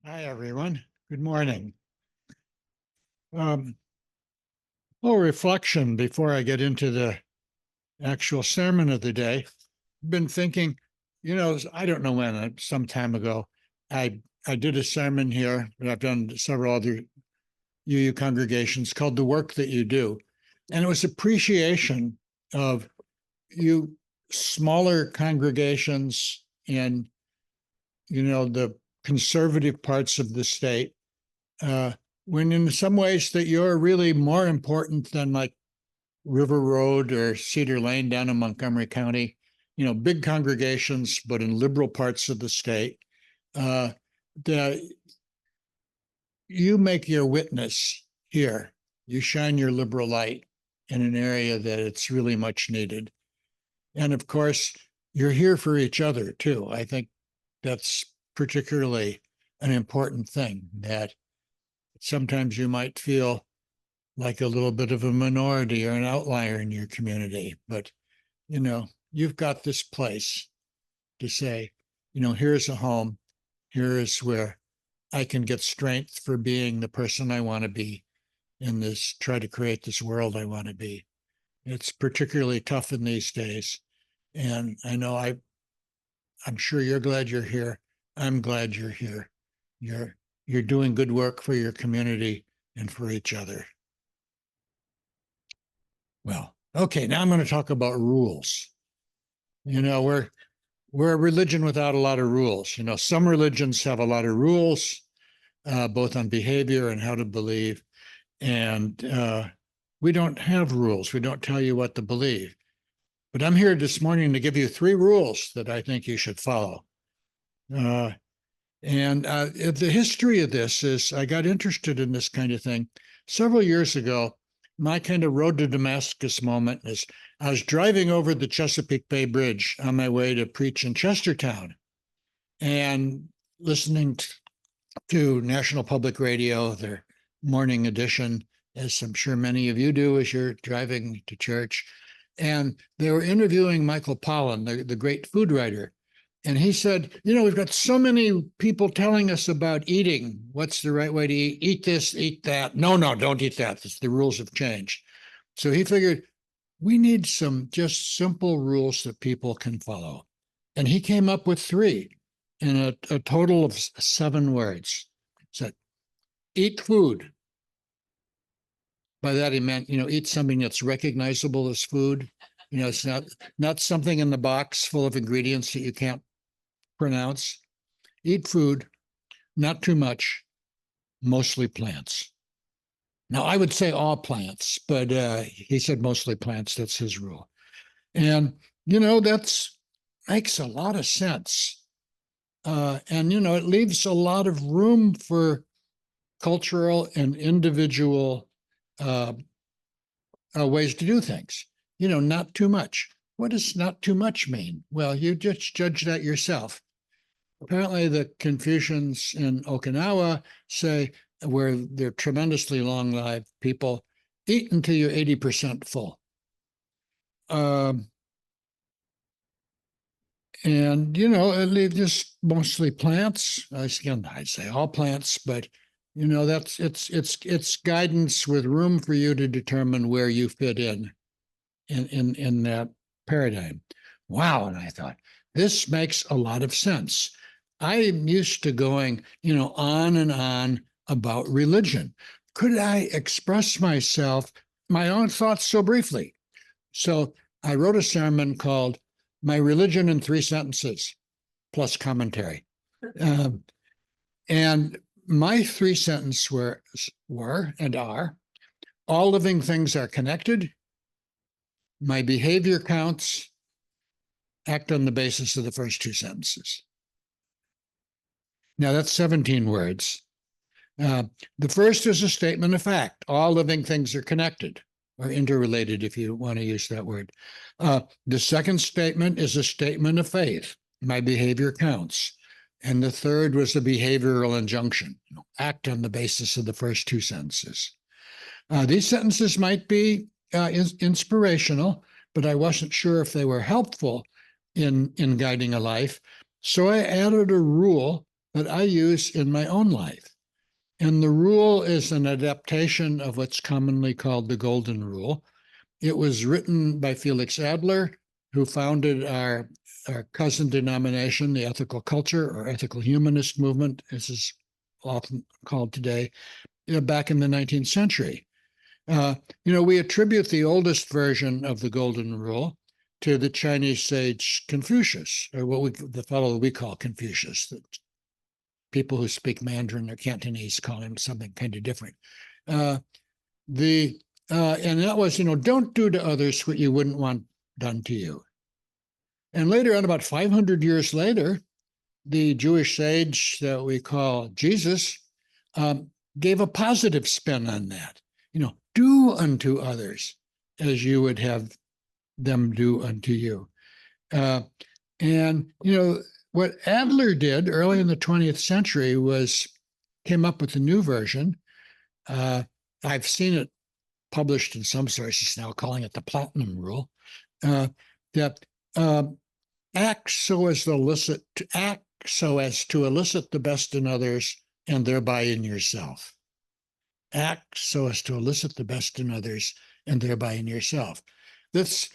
Hi, everyone. Good morning. Um, little reflection before I get into the actual sermon of the day. I've been thinking, I don't know when, some time ago, I did a sermon here, but I've done several other UU congregations called The Work That You Do. And it was appreciation of you smaller congregations in, the conservative parts of the state, when in some ways that you're really more important than like River Road or Cedar Lane down in Montgomery County, big congregations, but in liberal parts of the state, that you make your witness here. You shine your liberal light in an area that it's really much needed. And of course, you're here for each other too. I think that's particularly an important thing, that sometimes you might feel like a little bit of a minority or an outlier in your community, but you've got this place to say, here's a home, here is where I can get strength for being the person I want to be in this, try to create this world I want to be. It's particularly tough in these days. And I know I'm sure you're glad you're here. I'm glad you're here. You're doing good work for your community and for each other. Well, okay, now I'm going to talk about rules. We're a religion without a lot of rules. Some religions have a lot of rules, both on behavior and how to believe. And we don't have rules. We don't tell you what to believe. But I'm here this morning to give you 3 rules that I think you should follow. The history of this is I got interested in this kind of thing several years ago. My kind of road to Damascus moment is I was driving over the Chesapeake Bay Bridge on my way to preach in Chestertown and listening to National Public Radio, their morning edition, as I'm sure many of you do as you're driving to church. And they were interviewing Michael Pollan, the great food writer. And he said, we've got so many people telling us about eating. What's the right way to eat? Eat this, eat that. No, don't eat that. The rules have changed. So he figured we need some just simple rules that people can follow. And he came up with 3 in a total of 7 words. He said, eat food. By that he meant, eat something that's recognizable as food. It's not something in the box full of ingredients that you can't pronounce. Eat food, not too much, mostly plants. Now, I would say all plants, but he said mostly plants. That's his rule. And, that's makes a lot of sense. And, it leaves a lot of room for cultural and individual ways to do things. Not too much. What does not too much mean? Well, you just judge that yourself. Apparently, the Confucians in Okinawa say, where they're tremendously long-lived people, eat until you're 80% full. And, it just mostly plants. Again, I'd say all plants, but, that's it's guidance with room for you to determine where you fit in that paradigm. Wow, and I thought, this makes a lot of sense. I'm used to going, on and on about religion. Could I express my own thoughts so briefly? So I wrote a sermon called My Religion in 3 Sentences, plus commentary. And my 3 sentences were and are, all living things are connected, my behavior counts, act on the basis of the first 2 sentences. Now, that's 17 words. The first is a statement of fact. All living things are connected or interrelated, if you want to use that word. The second statement is a statement of faith. My behavior counts. And the third was a behavioral injunction. Act on the basis of the first 2 sentences. These sentences might be inspirational, but I wasn't sure if they were helpful in guiding a life. So I added a rule that I use in my own life. And the rule is an adaptation of what's commonly called the Golden Rule. It was written by Felix Adler, who founded our cousin denomination, the ethical culture or ethical humanist movement, as is often called today, back in the 19th century. We attribute the oldest version of the Golden Rule to the Chinese sage Confucius, or the fellow we call Confucius. The people who speak Mandarin or Cantonese call him something kind of different. And that was, don't do to others what you wouldn't want done to you. And later on, about 500 years later, the Jewish sage that we call Jesus gave a positive spin on that. Do unto others as you would have them do unto you. What Adler did early in the 20th century was came up with a new version. I've seen it published in some sources now, calling it the Platinum Rule. That act so as to elicit the best in others and thereby in yourself. Act so as to elicit the best in others and thereby in yourself. This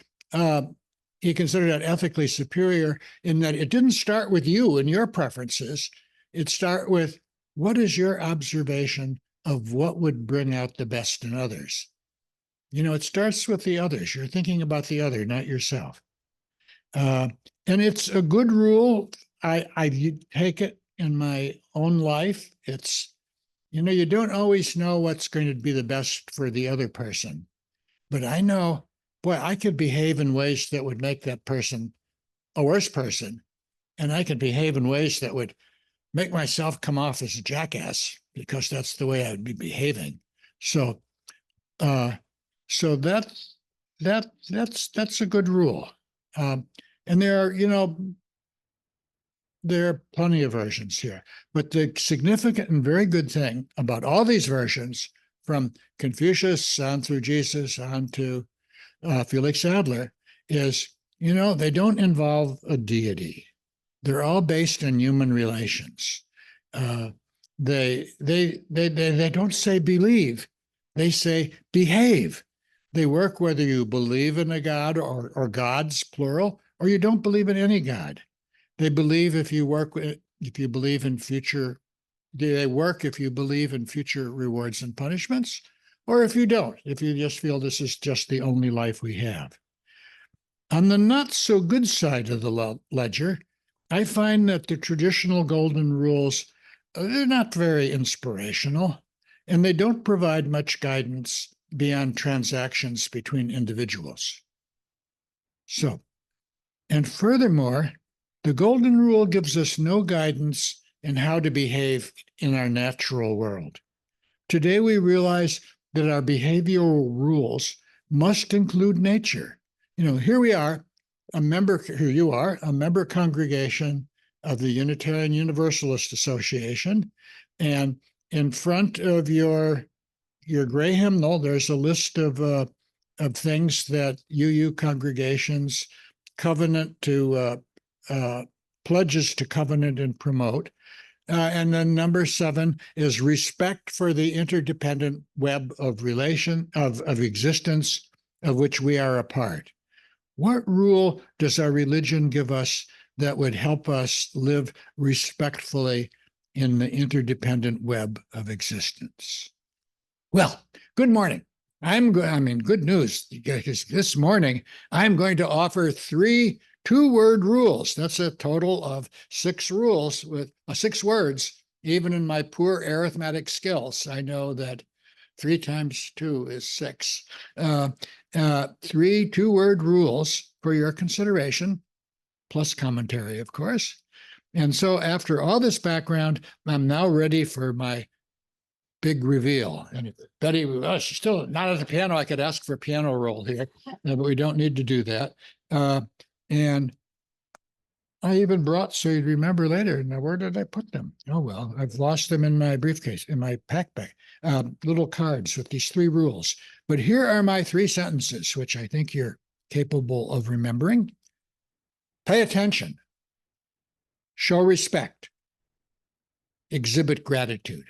he considered that ethically superior in that it didn't start with you and your preferences. It started with what is your observation of what would bring out the best in others. It starts with the others. You're thinking about the other, not yourself. And it's a good rule. I take it in my own life. It's, you don't always know what's going to be the best for the other person. But I know, boy, I could behave in ways that would make that person a worse person. And I could behave in ways that would make myself come off as a jackass because that's the way I would be behaving. So that's a good rule. And there are plenty of versions here. But the significant and very good thing about all these versions, from Confucius on through Jesus on to Felix Adler, is, they don't involve a deity. They're all based on human relations. They don't say believe. They say behave. They work whether you believe in a God or gods, plural, or you don't believe in any God. They believe if you believe in future, they work if you believe in future rewards and punishments, or if you don't, if you just feel this is just the only life we have. On the not so good side of the ledger, I find that the traditional golden rules, they're not very inspirational, and they don't provide much guidance beyond transactions between individuals. And furthermore, the golden rule gives us no guidance in how to behave in our natural world. Today, we realize that our behavioral rules must include nature. Here you are, a member congregation of the Unitarian Universalist Association, and in front of your gray hymnal, there's a list of things that UU congregations covenant to pledges to covenant and promote. And then number 7 is respect for the interdependent web of existence of which we are a part. What rule does our religion give us that would help us live respectfully in the interdependent web of existence? Well, good morning. Good news, because this morning I'm going to offer 3 two-word rules. That's a total of 6 rules with 6 words. Even in my poor arithmetic skills, I know that 3 times 2 is 6. 3 two-word rules for your consideration, plus commentary, of course. And so after all this background, I'm now ready for my big reveal. And Betty, she's still not at the piano. I could ask for a piano roll here, but we don't need to do that. And I even brought, so you'd remember later, now where did I put them? Oh, well, I've lost them in my briefcase, in my pack bag, little cards with these 3 rules. But here are my 3 sentences, which I think you're capable of remembering. Pay attention. Show respect. exhibit gratitude.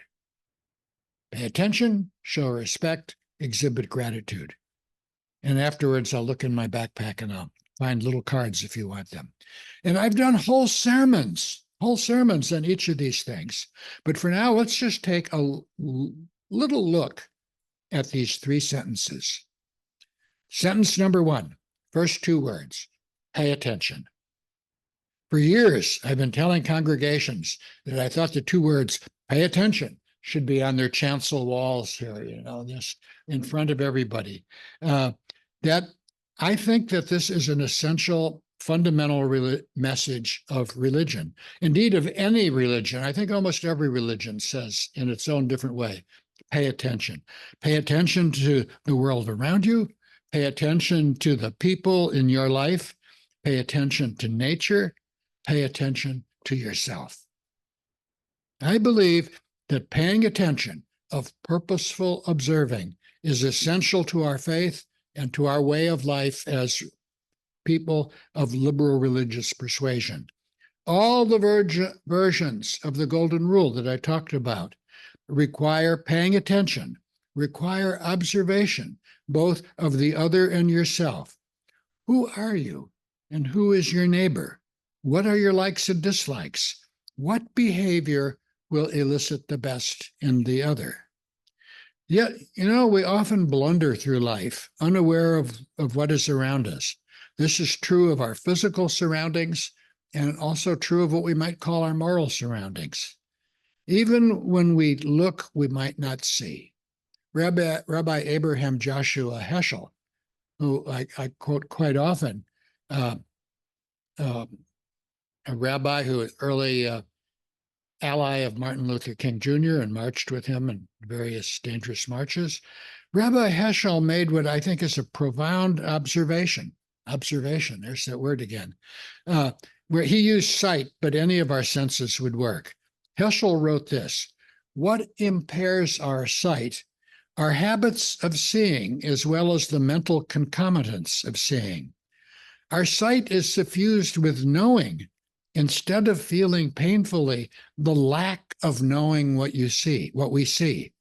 Pay attention, show respect, exhibit gratitude. And afterwards, I'll look in my backpack and I'll find little cards if you want them. And I've done whole sermons on each of these things. But for now, let's just take a little look at these three sentences. Sentence number one, first two words, pay attention. For years, I've been telling congregations that I thought the two words, pay attention, should be on their chancel walls here, just in front of everybody. That I think that this is an essential, fundamental message of religion. Indeed, of any religion. I think almost every religion says in its own different way, pay attention. Pay attention to the world around you. Pay attention to the people in your life. Pay attention to nature. Pay attention to yourself. I believe that paying attention, of purposeful observing, is essential to our faith and to our way of life as people of liberal religious persuasion. All the versions of the Golden Rule that I talked about require paying attention, require observation, both of the other and yourself. Who are you and who is your neighbor? What are your likes and dislikes? What behavior will elicit the best in the other? Yet, we often blunder through life, unaware of what is around us. This is true of our physical surroundings and also true of what we might call our moral surroundings. Even when we look, we might not see. Rabbi Abraham Joshua Heschel, who I quote quite often, a rabbi who was early ally of Martin Luther King Jr. and marched with him in various dangerous marches. Rabbi Heschel made what I think is a profound observation, there's that word again, where he used sight, but any of our senses would work. Heschel wrote this: what impairs our sight are habits of seeing as well as the mental concomitants of seeing. Our sight is suffused with knowing instead of feeling painfully the lack of knowing what we see.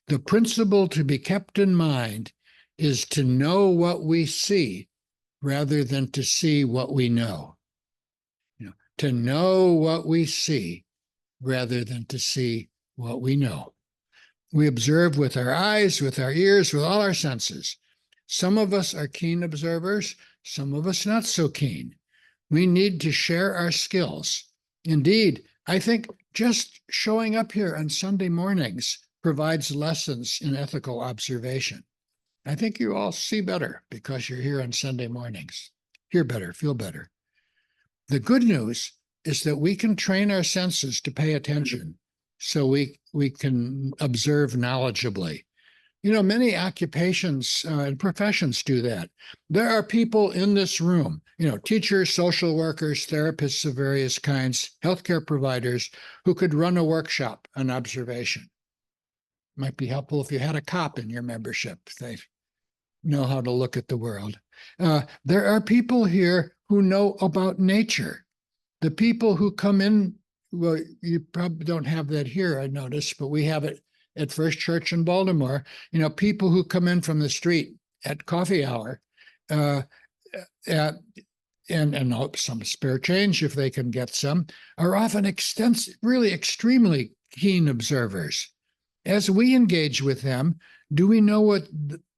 The principle to be kept in mind is to know what we see rather than to see what we know. To know what we see rather than to see what we know. We observe with our eyes, with our ears, with all our senses. Some of us are keen observers, some of us not so keen. We need to share our skills. Indeed, I think just showing up here on Sunday mornings provides lessons in ethical observation. I think you all see better because you're here on Sunday mornings. Hear better, feel better. The good news is that we can train our senses to pay attention so we can observe knowledgeably. Many occupations and professions do that. There are people in this room, teachers, social workers, therapists of various kinds, healthcare providers, who could run a workshop on observation. Might be helpful if you had a cop in your membership. They know how to look at the world. There are people here who know about nature. The people who come in, well, you probably don't have that here, I noticed, but we have it at First Church in Baltimore. People who come in from the street at coffee hour and hope some spare change if they can get some, are often really extremely keen observers. As we engage with them, do we know what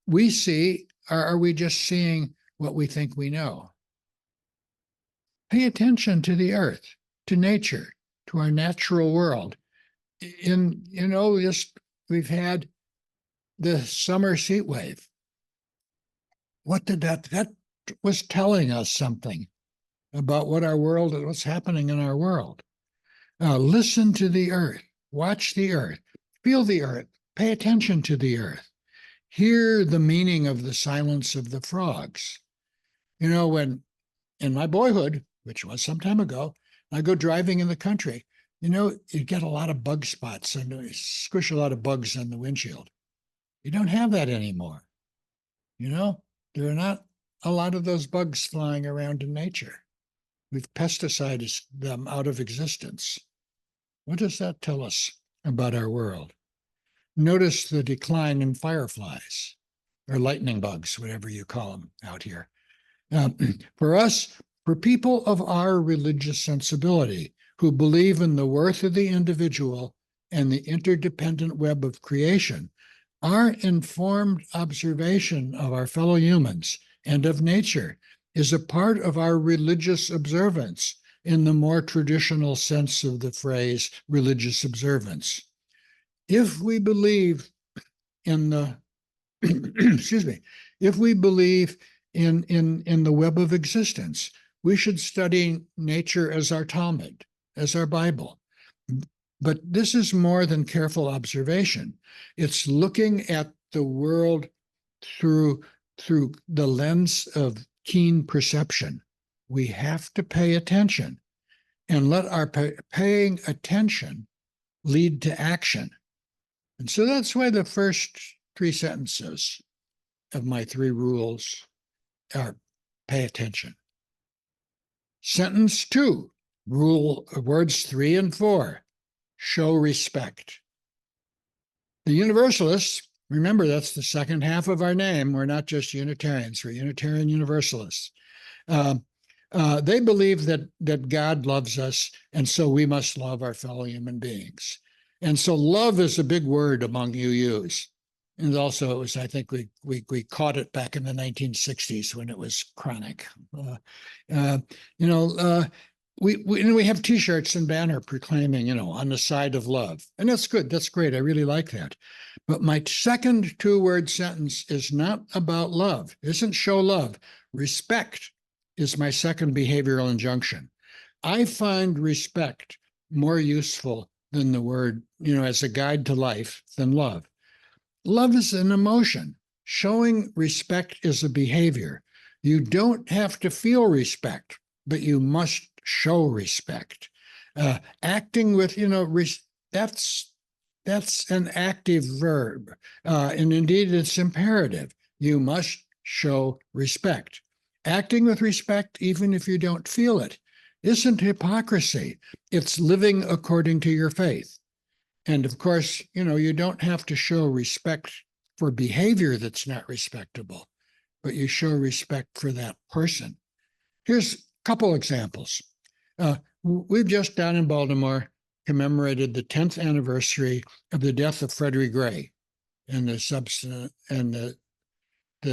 we see, or are we just seeing what we think we know? Pay attention to the earth, to nature, to our natural world. We've had the summer heat wave. What did that was telling us something about what our world, what's happening in our world. Listen to the earth, watch the earth, feel the earth, pay attention to the earth. Hear the meaning of the silence of the frogs. When in my boyhood, which was some time ago, I go driving in the country, you get a lot of bug spots and squish a lot of bugs on the windshield. You don't have that anymore. There are not a lot of those bugs flying around in nature. We've pesticided them out of existence. What does that tell us about our world? Notice the decline in fireflies or lightning bugs, whatever you call them out here. For us, for people of our religious sensibility who believe in the worth of the individual and the interdependent web of creation, our informed observation of our fellow humans and of nature is a part of our religious observance in the more traditional sense of the phrase religious observance. If we believe in the, excuse me, if we believe in the web of existence, we should study nature as our Talmud, as our Bible. But this is more than careful observation. It's looking at the world through the lens of keen perception. We have to pay attention and let our paying attention lead to action. And so that's why the first 3 sentences of my 3 rules are pay attention. Sentence 2, words 3 and 4, show respect. The Universalists, remember that's the second half of our name. We're not just Unitarians, we're Unitarian Universalists. They believe that God loves us, and so we must love our fellow human beings. And so love is a big word among UUs. And also it was, I think we caught it back in the 1960s when it was chronic. We have T-shirts and banner proclaiming, on the side of love. And that's good. That's great. I really like that. But my second 2-word sentence is not about love. It isn't show love. Respect is my second behavioral injunction. I find respect more useful than the word, as a guide to life than love. Love is an emotion. Showing respect is a behavior. You don't have to feel respect, but you must show respect. Acting with, that's an active verb. And indeed, it's imperative. You must show respect. Acting with respect, even if you don't feel it, isn't hypocrisy. It's living according to your faith. And of course, you don't have to show respect for behavior that's not respectable, but you show respect for that person. Here's a couple examples. We've just down in Baltimore commemorated the 10th anniversary of the death of Freddie Gray and the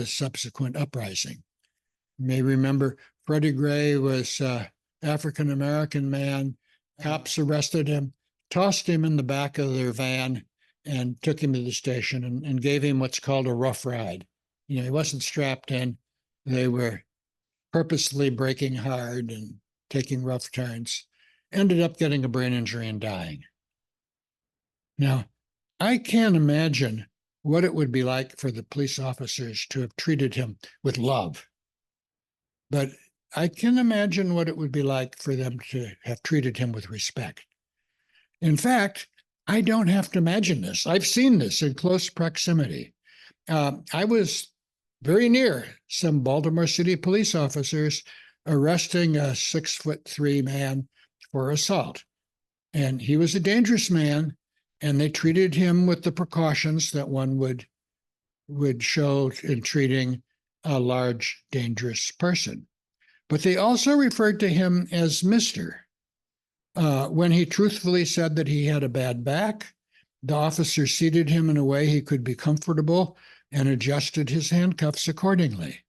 subsequent uprising. You may remember Freddie Gray was an African-American man. Cops arrested him, tossed him in the back of their van, and took him to the station and gave him what's called a rough ride. He wasn't strapped in. They were purposely braking hard and taking rough turns. Ended up getting a brain injury and dying. Now, I can't imagine what it would be like for the police officers to have treated him with love. But I can imagine what it would be like for them to have treated him with respect. In fact, I don't have to imagine this. I've seen this in close proximity. I was very near some Baltimore City police officers arresting a 6'3" man for assault. And he was a dangerous man, and they treated him with the precautions that one would show in treating a large, dangerous person. But they also referred to him as Mr. When he truthfully said that he had a bad back, the officer seated him in a way he could be comfortable and adjusted his handcuffs accordingly.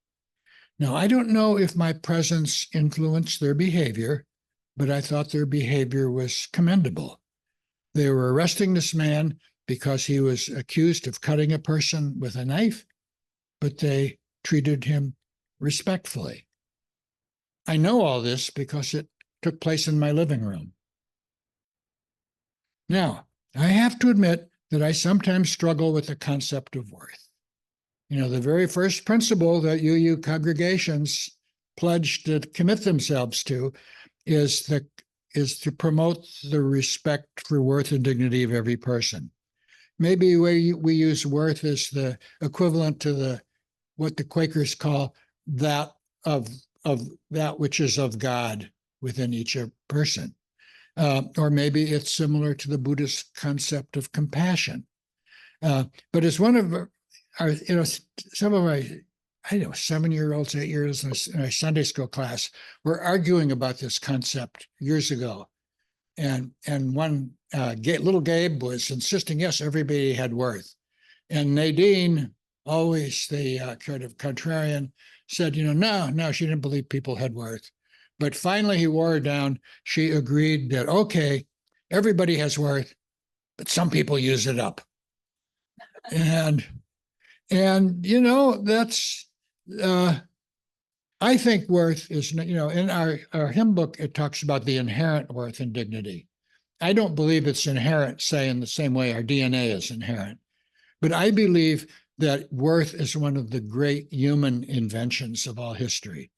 Now, I don't know if my presence influenced their behavior, but I thought their behavior was commendable. They were arresting this man because he was accused of cutting a person with a knife, but they treated him respectfully. I know all this because it took place in my living room. Now, I have to admit that I sometimes struggle with the concept of worth. The very first principle that UU congregations pledge to commit themselves to is to promote the respect for worth and dignity of every person. Maybe we use worth as the equivalent to what the Quakers call that of that which is of God within each person. Or maybe it's similar to the Buddhist concept of compassion. But as one of our, some of my, 7-year-olds, 8-year-olds in our Sunday school class were arguing about this concept years ago. And one little Gabe was insisting, yes, everybody had worth. And Nadine, always the kind of contrarian, said, no, she didn't believe people had worth. But finally he wore her down. She agreed that, okay, everybody has worth, but some people use it up. And that's, I think worth is, in our hymn book, it talks about the inherent worth and dignity. I don't believe it's inherent, say, in the same way our DNA is inherent. But I believe that worth is one of the great human inventions of all history.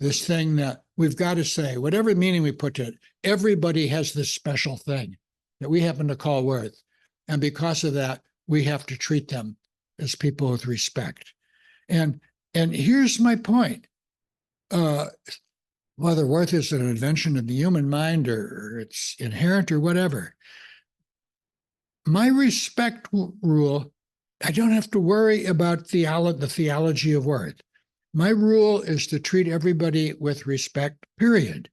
This thing that we've got to say, whatever meaning we put to it, everybody has this special thing that we happen to call worth. And because of that, we have to treat them as people with respect. And here's my point. Whether worth is an invention of the human mind or it's inherent or whatever, my respect rule, I don't have to worry about the theology of worth. My rule is to treat everybody with respect, period.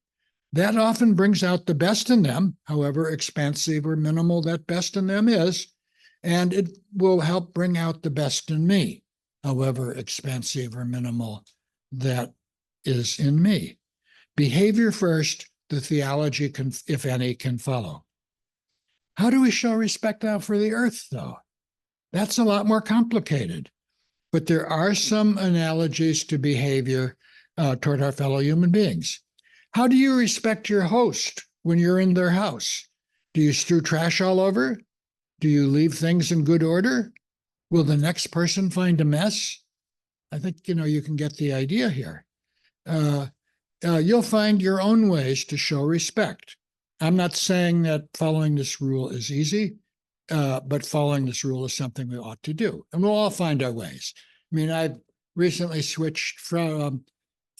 That often brings out the best in them, however expansive or minimal that best in them is, and it will help bring out the best in me, however expansive or minimal that is in me. Behavior first, the theology, if any, can follow. How do we show respect now for the earth, though? That's a lot more complicated. But there are some analogies to behavior toward our fellow human beings. How do you respect your host when you're in their house? Do you strew trash all over? Do you leave things in good order? Will the next person find a mess? I think, you can get the idea here. You'll find your own ways to show respect. I'm not saying that following this rule is easy, but following this rule is something we ought to do. And we'll all find our ways. I mean, I've recently switched from,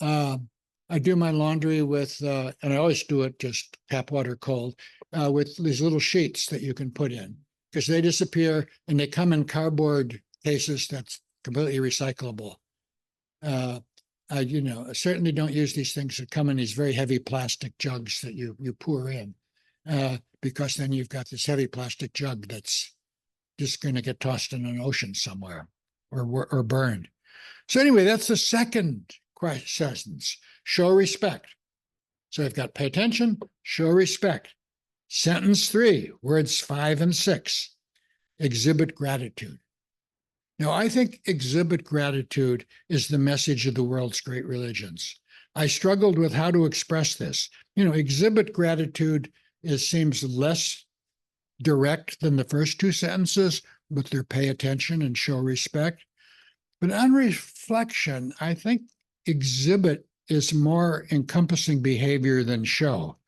I do my laundry with, and I always do it just tap water cold, with these little sheets that you can put in because they disappear and they come in cardboard cases that's completely recyclable. I certainly don't use these things that come in these very heavy plastic jugs that you pour in, because then you've got this heavy plastic jug that's just going to get tossed in an ocean somewhere or burned. So anyway, that's the second sentence, show respect. So I've got pay attention, show respect. Sentence 3, words 5 and 6, exhibit gratitude. Now, I think exhibit gratitude is the message of the world's great religions. I struggled with how to express this. Exhibit gratitude seems less direct than the first two sentences, but they're pay attention and show respect. But on reflection, I think exhibit is more encompassing behavior than show.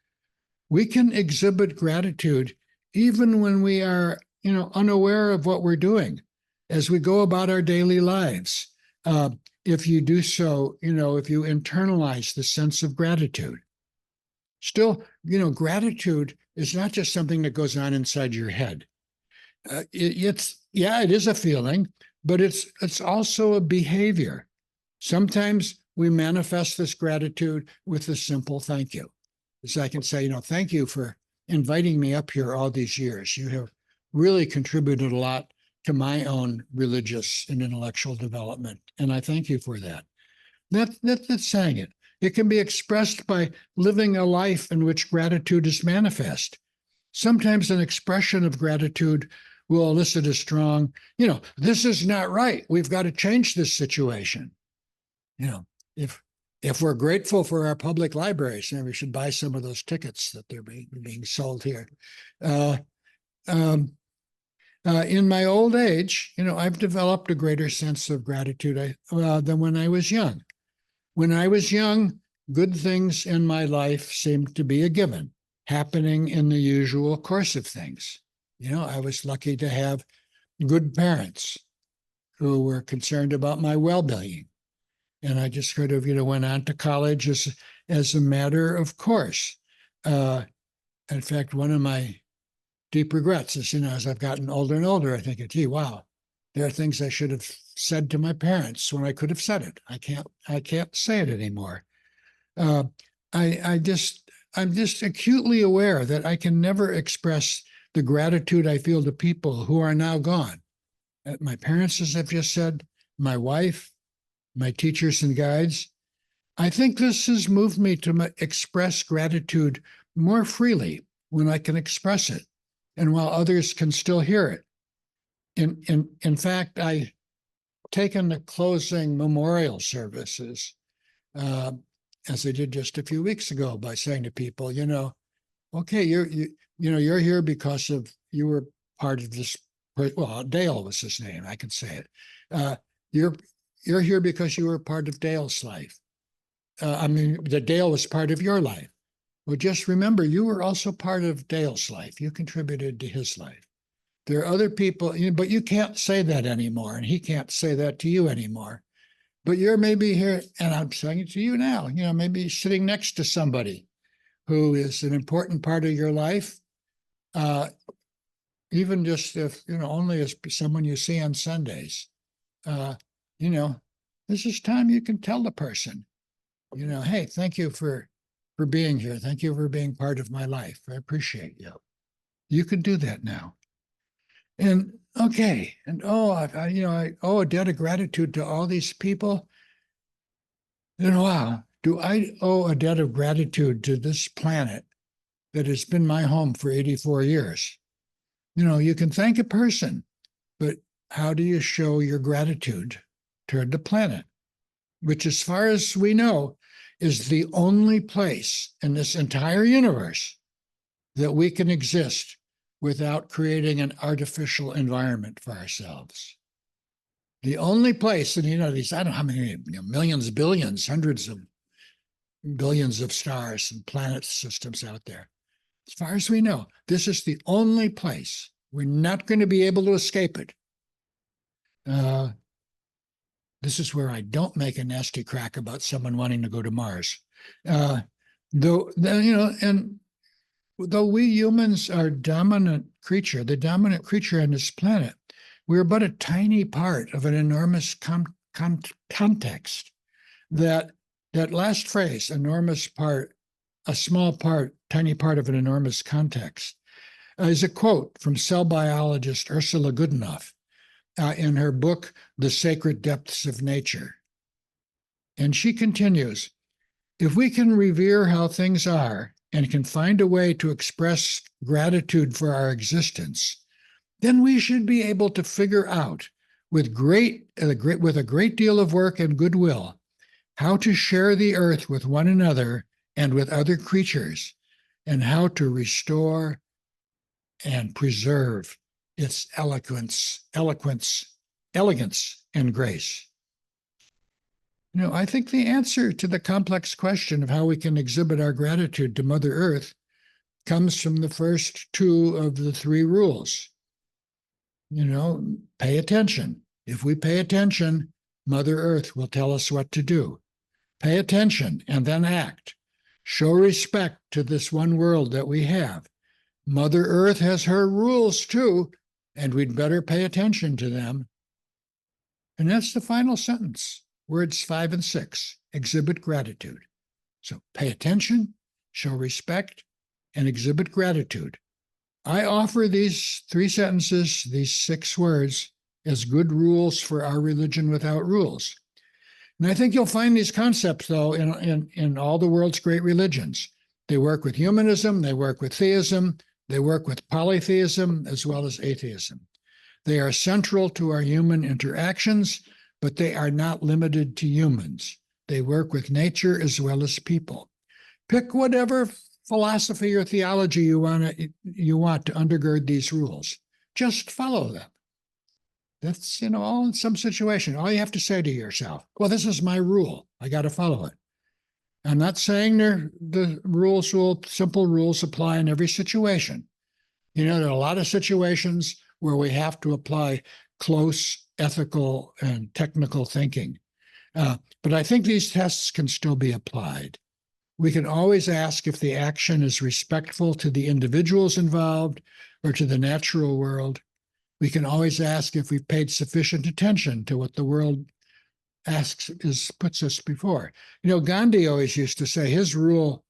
We can exhibit gratitude even when we are, unaware of what we're doing as we go about our daily lives. If you do so, if you internalize the sense of gratitude. Still, gratitude is not just something that goes on inside your head. It is a feeling, but it's also a behavior. Sometimes we manifest this gratitude with a simple thank you. So I can say, thank you for inviting me up here all these years. You have really contributed a lot to my own religious and intellectual development, and I thank you for that. That's saying it. It can be expressed by living a life in which gratitude is manifest. Sometimes an expression of gratitude will elicit a strong, this is not right. We've got to change this situation. If we're grateful for our public libraries, we should buy some of those tickets that they're being sold here. In my old age, I've developed a greater sense of gratitude than when I was young. When I was young, good things in my life seemed to be a given, happening in the usual course of things. I was lucky to have good parents who were concerned about my well-being. And I just sort of, went on to college as a matter of course. In fact, one of my deep regrets is, as I've gotten older and older, I think, gee, wow, there are things I should have said to my parents when I could have said it. I can't say it anymore. I'm just acutely aware that I can never express the gratitude I feel to people who are now gone. My parents, as I've just said, my wife, my teachers and guides. I think this has moved me to express gratitude more freely when I can express it, and while others can still hear it. In fact, I've taken the closing memorial services, as I did just a few weeks ago, by saying to people, okay, you're here because you were part of this. Well, Dale was his name. I can say it. You're here because you were part of Dale's life. That Dale was part of your life. Well, just remember, you were also part of Dale's life. You contributed to his life. There are other people, but you can't say that anymore, and he can't say that to you anymore. But you're maybe here, and I'm saying it to you now, maybe sitting next to somebody who is an important part of your life, even just if, only as someone you see on Sundays. This is time you can tell the person, hey, thank you for being here. Thank you for being part of my life. I appreciate you. You could do that now. And okay, and I owe a debt of gratitude to all these people. And wow, do I owe a debt of gratitude to this planet that has been my home for 84 years? You can thank a person, but how do you show your gratitude toward the planet, which, as far as we know, is the only place in this entire universe that we can exist without creating an artificial environment for ourselves. The only place, and these, I don't know how many, millions, billions, hundreds of billions of stars and planet systems out there. As far as we know, this is the only place. We're not going to be able to escape it. This is where I don't make a nasty crack about someone wanting to go to Mars. Though we humans are the dominant creature on this planet, we're but a tiny part of an enormous context. That last phrase, enormous part, a small part, tiny part of an enormous context, is a quote from cell biologist Ursula Goodenough in her book, The Sacred Depths of Nature. And she continues, if we can revere how things are and can find a way to express gratitude for our existence, then we should be able to figure out with a great deal of work and goodwill how to share the earth with one another and with other creatures, and how to restore and preserve its elegance, and grace. I think the answer to the complex question of how we can exhibit our gratitude to Mother Earth comes from the first two of the three rules. Pay attention. If we pay attention, Mother Earth will tell us what to do. Pay attention and then act. Show respect to this one world that we have. Mother Earth has her rules too, and we'd better pay attention to them. And that's the final sentence, words 5 and 6, exhibit gratitude. So pay attention, show respect, and exhibit gratitude. I offer these 3 sentences, these 6 words, as good rules for our religion without rules. And I think you'll find these concepts, though, in all the world's great religions. They work with humanism, they work with theism, they work with polytheism as well as atheism. They are central to our human interactions, but they are not limited to humans. They work with nature as well as people. Pick whatever philosophy or theology you want to undergird these rules. Just follow them. That's, all in some situation. All you have to say to yourself, well, this is my rule. I got to follow it. I'm not saying the simple rules apply in every situation. There are a lot of situations where we have to apply close ethical and technical thinking. But I think these tests can still be applied. We can always ask if the action is respectful to the individuals involved or to the natural world. We can always ask if we've paid sufficient attention to what the world puts us before. You know, Gandhi always used to say his rule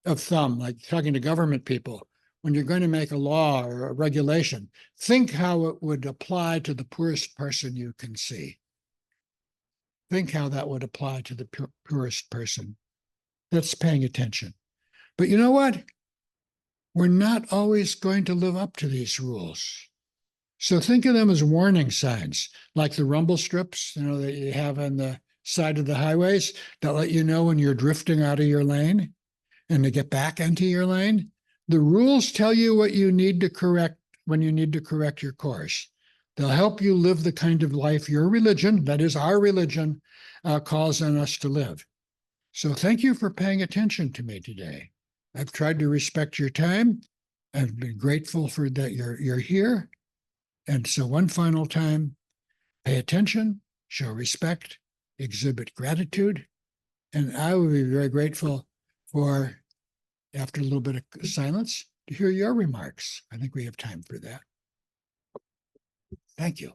of thumb, like talking to government people, when you're going to make a law or a regulation, think how it would apply to the poorest person you can see. Think how that would apply to the poorest person. That's paying attention. But you know what? We're not always going to live up to these rules. So think of them as warning signs, like the rumble strips, that you have on the side of the highways that let you know when you're drifting out of your lane and to get back into your lane. The rules tell you what you need to correct when you need to correct your course. They'll help you live the kind of life your religion, that is our religion, calls on us to live. So thank you for paying attention to me today. I've tried to respect your time. I've been grateful for that you're here. And so one final time, pay attention, show respect, exhibit gratitude. And I will be very grateful for, after a little bit of silence, to hear your remarks. I think we have time for that. Thank you.